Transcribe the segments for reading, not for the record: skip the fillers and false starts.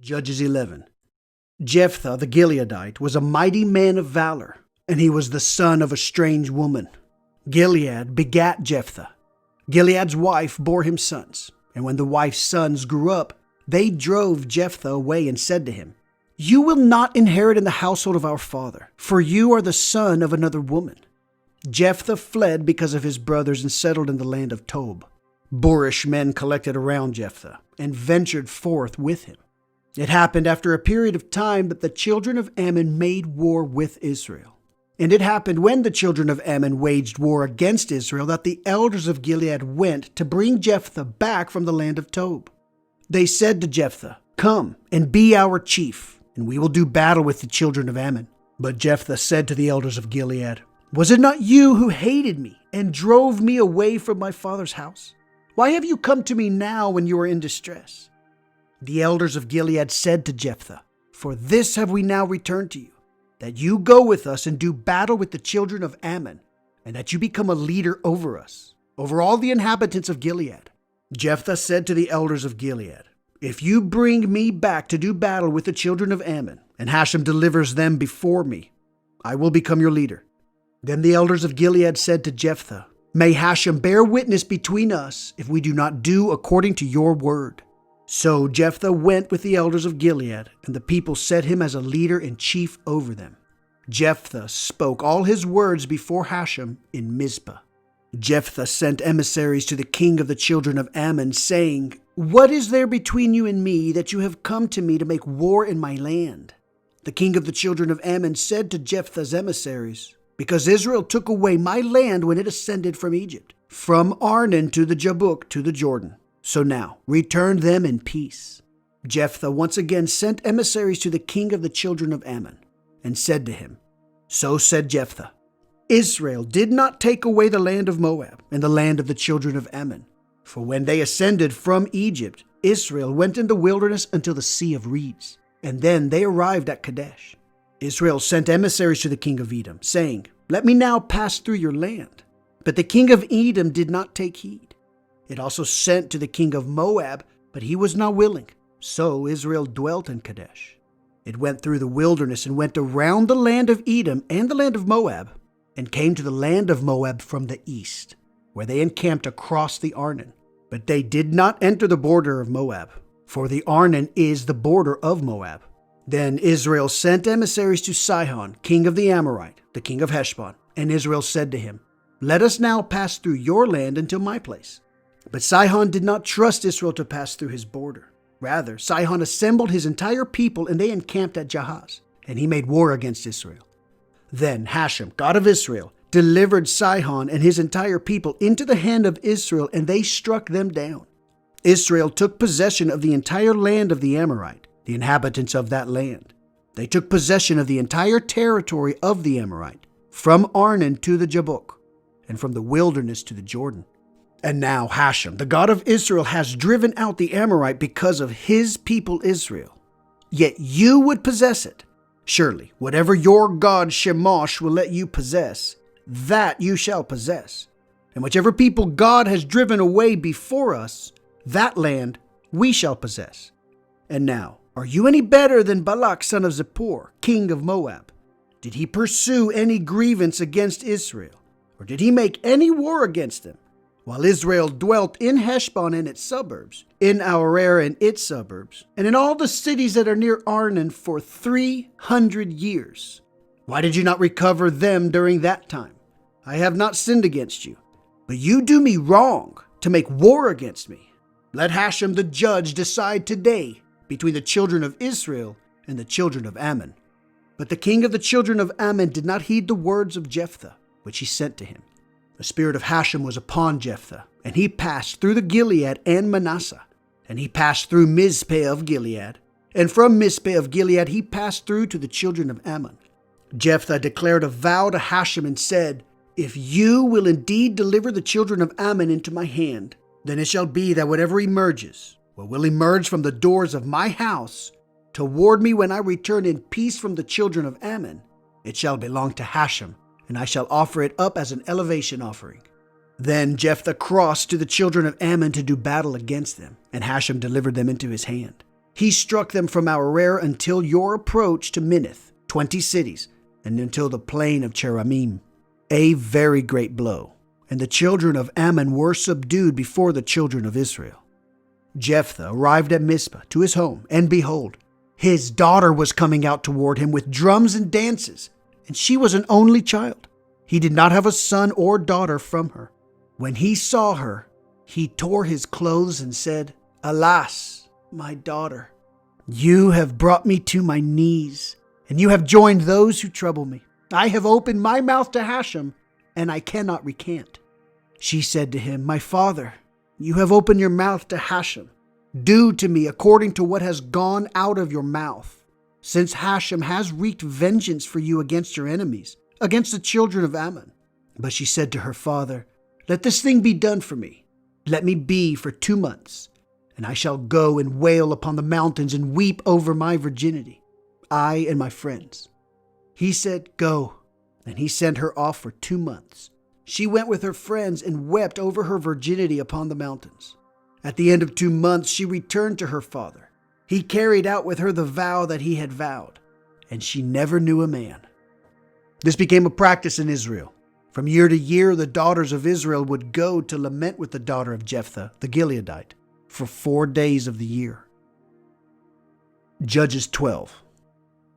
Judges 11. Jephthah the Gileadite was a mighty man of valor, and he was the son of a strange woman. Gilead begat Jephthah. Gilead's wife bore him sons, and when the wife's sons grew up, they drove Jephthah away and said to him, "You will not inherit in the household of our father, for you are the son of another woman." Jephthah fled because of his brothers and settled in the land of Tob. Boorish men collected around Jephthah and ventured forth with him. It happened after a period of time that the children of Ammon made war with Israel. And it happened when the children of Ammon waged war against Israel that the elders of Gilead went to bring Jephthah back from the land of Tob. They said to Jephthah, "Come and be our chief, and we will do battle with the children of Ammon." But Jephthah said to the elders of Gilead, "Was it not you who hated me and drove me away from my father's house? Why have you come to me now when you are in distress?" The elders of Gilead said to Jephthah, "For this have we now returned to you, that you go with us and do battle with the children of Ammon, and that you become a leader over us, over all the inhabitants of Gilead." Jephthah said to the elders of Gilead, "If you bring me back to do battle with the children of Ammon, and Hashem delivers them before me, I will become your leader." Then the elders of Gilead said to Jephthah, "May Hashem bear witness between us if we do not do according to your word." So Jephthah went with the elders of Gilead, and the people set him as a leader and chief over them. Jephthah spoke all his words before Hashem in Mizpah. Jephthah sent emissaries to the king of the children of Ammon, saying, "What is there between you and me that you have come to me to make war in my land?" The king of the children of Ammon said to Jephthah's emissaries, "Because Israel took away my land when it ascended from Egypt, from Arnon to the Jabbok to the Jordan. So now, return them in peace." Jephthah once again sent emissaries to the king of the children of Ammon, and said to him, "So said Jephthah, Israel did not take away the land of Moab and the land of the children of Ammon. For when they ascended from Egypt, Israel went in the wilderness until the Sea of Reeds, and then they arrived at Kadesh. Israel sent emissaries to the king of Edom, saying, 'Let me now pass through your land.' But the king of Edom did not take heed. It also sent to the king of Moab, but he was not willing. So Israel dwelt in Kadesh. It went through the wilderness and went around the land of Edom and the land of Moab, and came to the land of Moab from the east, where they encamped across the Arnon. But they did not enter the border of Moab, for the Arnon is the border of Moab. Then Israel sent emissaries to Sihon, king of the Amorite, the king of Heshbon, and Israel said to him, 'Let us now pass through your land until my place.' But Sihon did not trust Israel to pass through his border. Rather, Sihon assembled his entire people, and they encamped at Jahaz, and he made war against Israel. Then Hashem, God of Israel, delivered Sihon and his entire people into the hand of Israel, and they struck them down. Israel took possession of the entire land of the Amorite, the inhabitants of that land. They took possession of the entire territory of the Amorite, from Arnon to the Jabbok, and from the wilderness to the Jordan. And now Hashem, the God of Israel, has driven out the Amorite because of his people Israel. Yet you would possess it. Surely, whatever your god Shemosh will let you possess, that you shall possess. And whichever people God has driven away before us, that land we shall possess. And now, are you any better than Balak son of Zippor, king of Moab? Did he pursue any grievance against Israel? Or did he make any war against them? While Israel dwelt in Heshbon and its suburbs, in Aroer and its suburbs, and in all the cities that are near Arnon for 300 years. Why did you not recover them during that time? I have not sinned against you, but you do me wrong to make war against me. Let Hashem the judge decide today between the children of Israel and the children of Ammon." But the king of the children of Ammon did not heed the words of Jephthah, which he sent to him. The spirit of Hashem was upon Jephthah, and he passed through the Gilead and Manasseh, and he passed through Mizpeh of Gilead, and from Mizpeh of Gilead he passed through to the children of Ammon. Jephthah declared a vow to Hashem and said, "If you will indeed deliver the children of Ammon into my hand, then it shall be that whatever emerges, what will emerge from the doors of my house toward me when I return in peace from the children of Ammon, it shall belong to Hashem, and I shall offer it up as an elevation offering." Then Jephthah crossed to the children of Ammon to do battle against them, and Hashem delivered them into his hand. He struck them from Aroer until your approach to Minnith, 20 cities, and until the plain of Cheramim, a very great blow. And the children of Ammon were subdued before the children of Israel. Jephthah arrived at Mizpah to his home, and behold, his daughter was coming out toward him with drums and dances, and she was an only child. He did not have a son or daughter from her. When he saw her, he tore his clothes and said, "Alas, my daughter, you have brought me to my knees, and you have joined those who trouble me. I have opened my mouth to Hashem, and I cannot recant." She said to him, "My father, you have opened your mouth to Hashem. Do to me according to what has gone out of your mouth, since Hashem has wreaked vengeance for you against your enemies, against the children of Ammon." But she said to her father, "Let this thing be done for me. Let me be for 2 months, and I shall go and wail upon the mountains and weep over my virginity, I and my friends." He said, "Go," and he sent her off for 2 months. She went with her friends and wept over her virginity upon the mountains. At the end of 2 months, she returned to her father. He carried out with her the vow that he had vowed, and she never knew a man. This became a practice in Israel. From year to year, the daughters of Israel would go to lament with the daughter of Jephthah, the Gileadite, for 4 days of the year. Judges 12.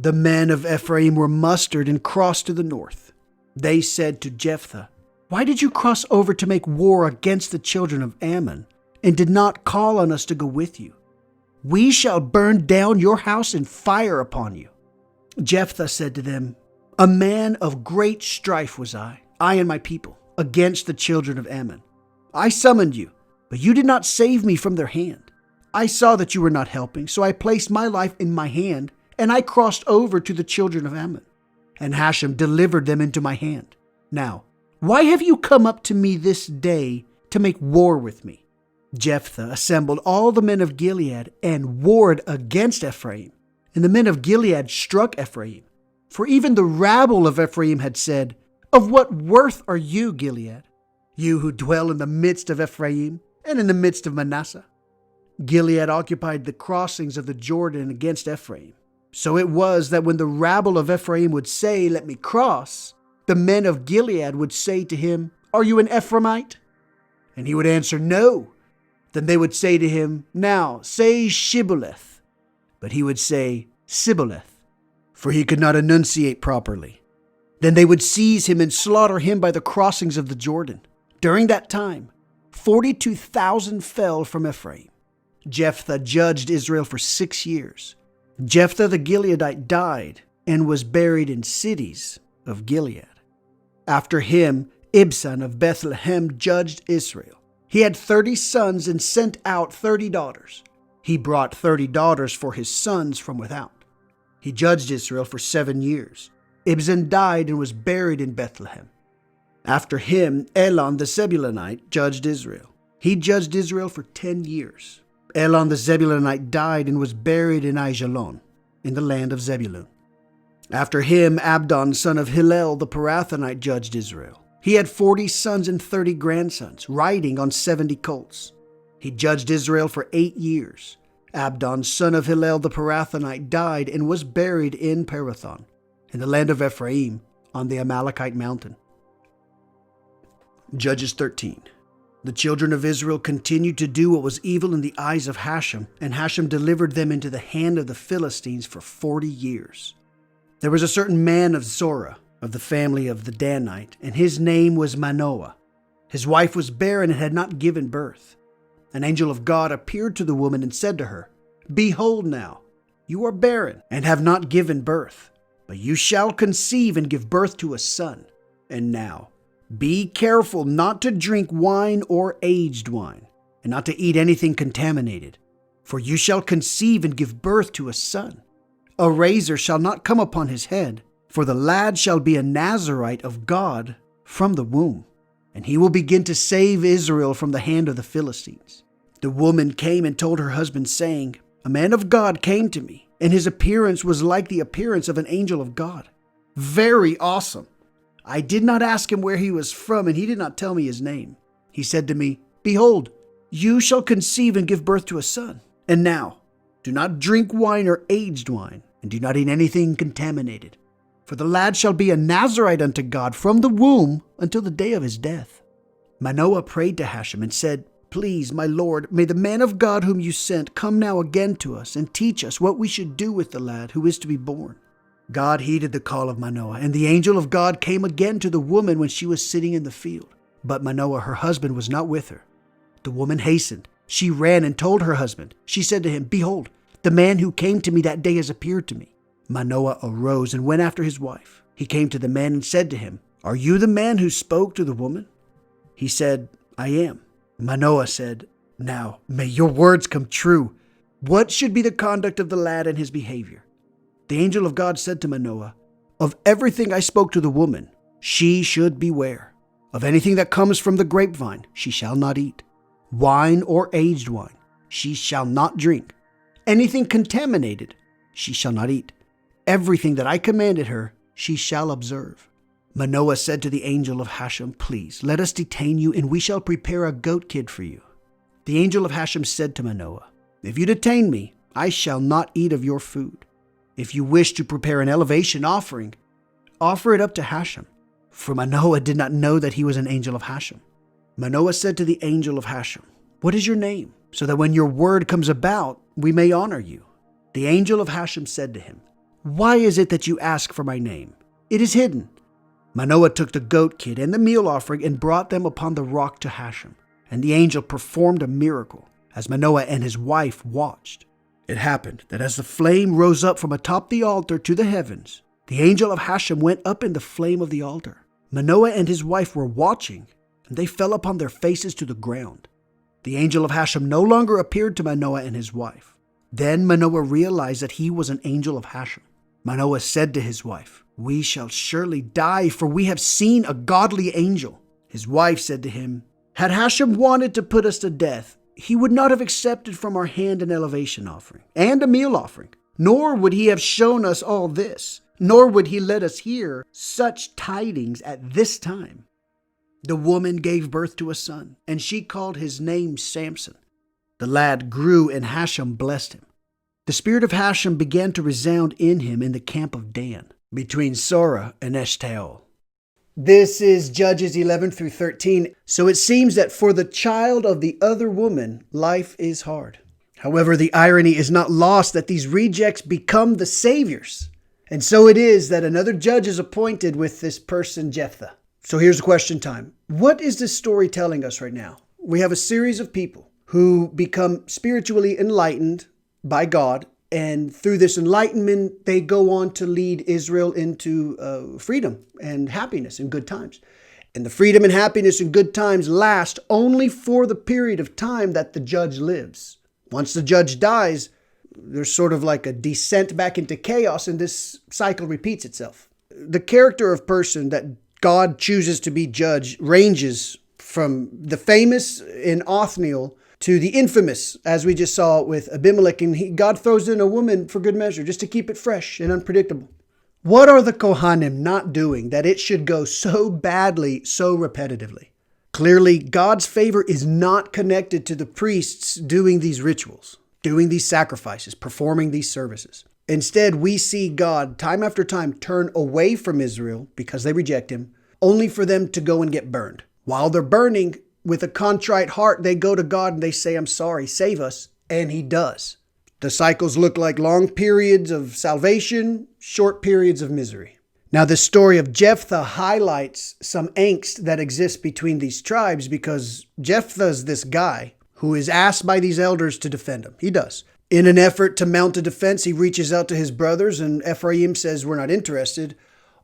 The men of Ephraim were mustered and crossed to the north. They said to Jephthah, "Why did you cross over to make war against the children of Ammon, and did not call on us to go with you? We shall burn down your house and fire upon you." Jephthah said to them, "A man of great strife was I and my people, against the children of Ammon. I summoned you, but you did not save me from their hand. I saw that you were not helping, so I placed my life in my hand, and I crossed over to the children of Ammon, and Hashem delivered them into my hand. Now, why have you come up to me this day to make war with me?" Jephthah assembled all the men of Gilead and warred against Ephraim, and the men of Gilead struck Ephraim. For even the rabble of Ephraim had said, "Of what worth are you, Gilead, you who dwell in the midst of Ephraim and in the midst of Manasseh?" Gilead occupied the crossings of the Jordan against Ephraim. So it was that when the rabble of Ephraim would say, "Let me cross," the men of Gilead would say to him, "Are you an Ephraimite?" And he would answer, "No." Then they would say to him, "Now say Shibboleth." But he would say, "Sibboleth," for he could not enunciate properly. Then they would seize him and slaughter him by the crossings of the Jordan. During that time, 42,000 fell from Ephraim. Jephthah judged Israel for 6 years. Jephthah the Gileadite died and was buried in cities of Gilead. After him, Ibzan of Bethlehem judged Israel. He had 30 sons and sent out 30 daughters. He brought 30 daughters for his sons from without. He judged Israel for 7 years. Ibzan died and was buried in Bethlehem. After him, Elon the Zebulunite judged Israel. He judged Israel for 10 years. Elon the Zebulunite died and was buried in Aijalon, in the land of Zebulun. After him, Abdon, son of Hillel the Parathonite, judged Israel. He had 40 sons and 30 grandsons, riding on 70 colts. He judged Israel for 8 years. Abdon, son of Hillel the Parathonite, died and was buried in Parathon, in the land of Ephraim, on the Amalekite mountain. Judges 13. The children of Israel continued to do what was evil in the eyes of Hashem, and Hashem delivered them into the hand of the Philistines for 40 years. There was a certain man of Zorah, of the family of the Danite, and his name was Manoah. His wife was barren and had not given birth. An angel of God appeared to the woman and said to her, "Behold now, you are barren and have not given birth, but you shall conceive and give birth to a son. And now, be careful not to drink wine or aged wine, and not to eat anything contaminated, for you shall conceive and give birth to a son. A razor shall not come upon his head, for the lad shall be a Nazirite of God from the womb, and he will begin to save Israel from the hand of the Philistines." The woman came and told her husband, saying, "A man of God came to me, and his appearance was like the appearance of an angel of God. Very awesome. I did not ask him where he was from, and he did not tell me his name. He said to me, 'Behold, you shall conceive and give birth to a son. And now, Do not drink wine or aged wine, and do not eat anything contaminated. For the lad shall be a Nazirite unto God from the womb until the day of his death." Manoah prayed to Hashem and said, "Please, my Lord, may the man of God whom you sent come now again to us and teach us what we should do with the lad who is to be born." God heeded the call of Manoah, and the angel of God came again to the woman when she was sitting in the field. But Manoah, her husband, was not with her. The woman hastened. She ran and told her husband. She said to him, "Behold, the man who came to me that day has appeared to me." Manoah arose and went after his wife. He came to the man and said to him, "Are you the man who spoke to the woman?" He said, "I am." Manoah said, "Now may your words come true. What should be the conduct of the lad and his behavior?" The angel of God said to Manoah, "Of everything I spoke to the woman, she should beware. Of anything that comes from the grapevine, she shall not eat. Wine or aged wine, she shall not drink. Anything contaminated, she shall not eat. Everything that I commanded her, she shall observe." Manoah said to the angel of Hashem, "Please, let us detain you, and we shall prepare a goat kid for you." The angel of Hashem said to Manoah, "If you detain me, I shall not eat of your food. If you wish to prepare an elevation offering, offer it up to Hashem." For Manoah did not know that he was an angel of Hashem. Manoah said to the angel of Hashem, "What is your name, so that when your word comes about, we may honor you?" The angel of Hashem said to him, "Why is it that you ask for my name? It is hidden." Manoah took the goat kid and the meal offering and brought them upon the rock to Hashem. And the angel performed a miracle, as Manoah and his wife watched. It happened that as the flame rose up from atop the altar to the heavens, the angel of Hashem went up in the flame of the altar. Manoah and his wife were watching, and they fell upon their faces to the ground. The angel of Hashem no longer appeared to Manoah and his wife. Then Manoah realized that he was an angel of Hashem. Manoah said to his wife, "We shall surely die, for we have seen a godly angel." His wife said to him, "Had Hashem wanted to put us to death, he would not have accepted from our hand an elevation offering and a meal offering, nor would he have shown us all this, nor would he let us hear such tidings at this time." The woman gave birth to a son, and she called his name Samson. The lad grew, and Hashem blessed him. The spirit of Hashem began to resound in him in the camp of Dan, between Sorah and Eshtaol. This is Judges 11 through 13. So it seems that for the child of the other woman, life is hard. However, the irony is not lost that these rejects become the saviors. And so it is that another judge is appointed with this person, Jephthah. So here's the question time. What is this story telling us right now? We have a series of people who become spiritually enlightened by God, and through this enlightenment, they go on to lead Israel into freedom and happiness and good times. And the freedom and happiness and good times last only for the period of time that the judge lives. Once the judge dies, there's sort of like a descent back into chaos, and this cycle repeats itself. The character of person that God chooses to be judge ranges from the famous in Othniel to the infamous, as we just saw with Abimelech, and God throws in a woman for good measure, just to keep it fresh and unpredictable. What are the Kohanim not doing that it should go so badly, so repetitively? Clearly, God's favor is not connected to the priests doing these rituals, doing these sacrifices, performing these services. Instead, we see God time after time turn away from Israel because they reject him, only for them to go and get burned. While they're burning, with a contrite heart, they go to God and they say, "I'm sorry, save us." And he does. The cycles look like long periods of salvation, short periods of misery. Now, this story of Jephthah highlights some angst that exists between these tribes, because Jephthah's this guy who is asked by these elders to defend him. He does. In an effort to mount a defense, he reaches out to his brothers, and Ephraim says, "We're not interested."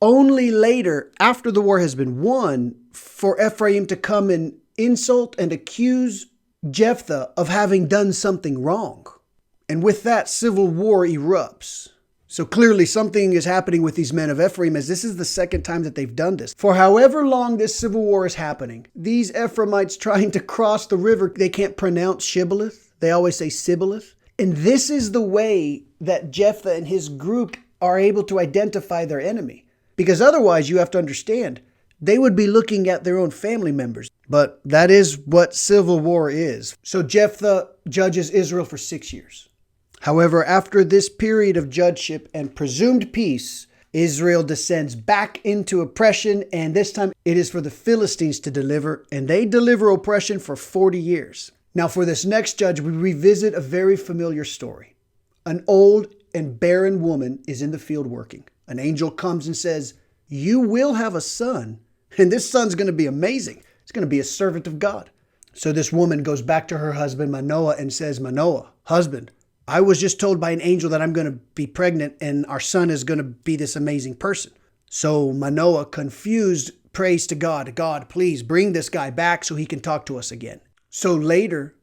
Only later, after the war has been won, for Ephraim to come and insult and accuse Jephthah of having done something wrong. And with that, civil war erupts. So clearly something is happening with these men of Ephraim, as this is the second time that they've done this. For however long this civil war is happening, these Ephraimites trying to cross the river, they can't pronounce Shibboleth. They always say Sibboleth. And this is the way that Jephthah and his group are able to identify their enemy. Because otherwise, you have to understand, they would be looking at their own family members. But that is what civil war is. So Jephthah judges Israel for 6 years. However, after this period of judgeship and presumed peace, Israel descends back into oppression, and this time it is for the Philistines to deliver, and they deliver oppression for 40 years. Now, for this next judge, we revisit a very familiar story. An old and barren woman is in the field working. An angel comes and says, "You will have a son, and this son's going to be amazing. He's going to be a servant of God." So this woman goes back to her husband Manoah and says, "Manoah, husband, I was just told by an angel that I'm going to be pregnant and our son is going to be this amazing person." So Manoah, confused, prays to God, "God, please bring this guy back so he can talk to us again." So later,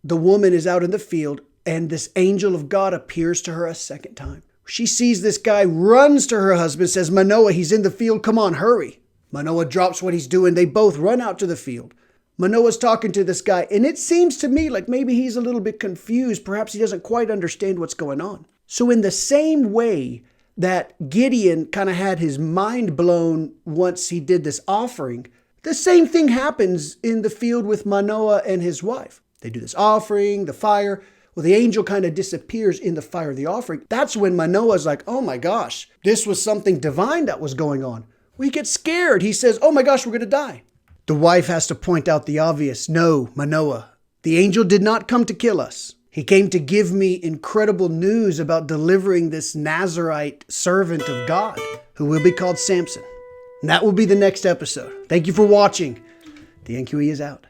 the woman is out in the field and this angel of God appears to her a second time. She sees this guy, runs to her husband, says, "Manoah, he's in the field. Come on, hurry." Manoah drops what he's doing. They both run out to the field. Manoah's talking to this guy, and it seems to me like maybe he's a little bit confused. Perhaps he doesn't quite understand what's going on. So in the same way that Gideon kind of had his mind blown once he did this offering, the same thing happens in the field with Manoah and his wife. They do this offering, the fire. Well, the angel kind of disappears in the fire of the offering. That's when Manoah's like, "Oh my gosh, this was something divine that was going on." Well, he gets scared. He says, "Oh my gosh, we're going to die." The wife has to point out the obvious. "No, Manoah, the angel did not come to kill us. He came to give me incredible news about delivering this Nazarite servant of God who will be called Samson." And that will be the next episode. Thank you for watching. The NQE is out.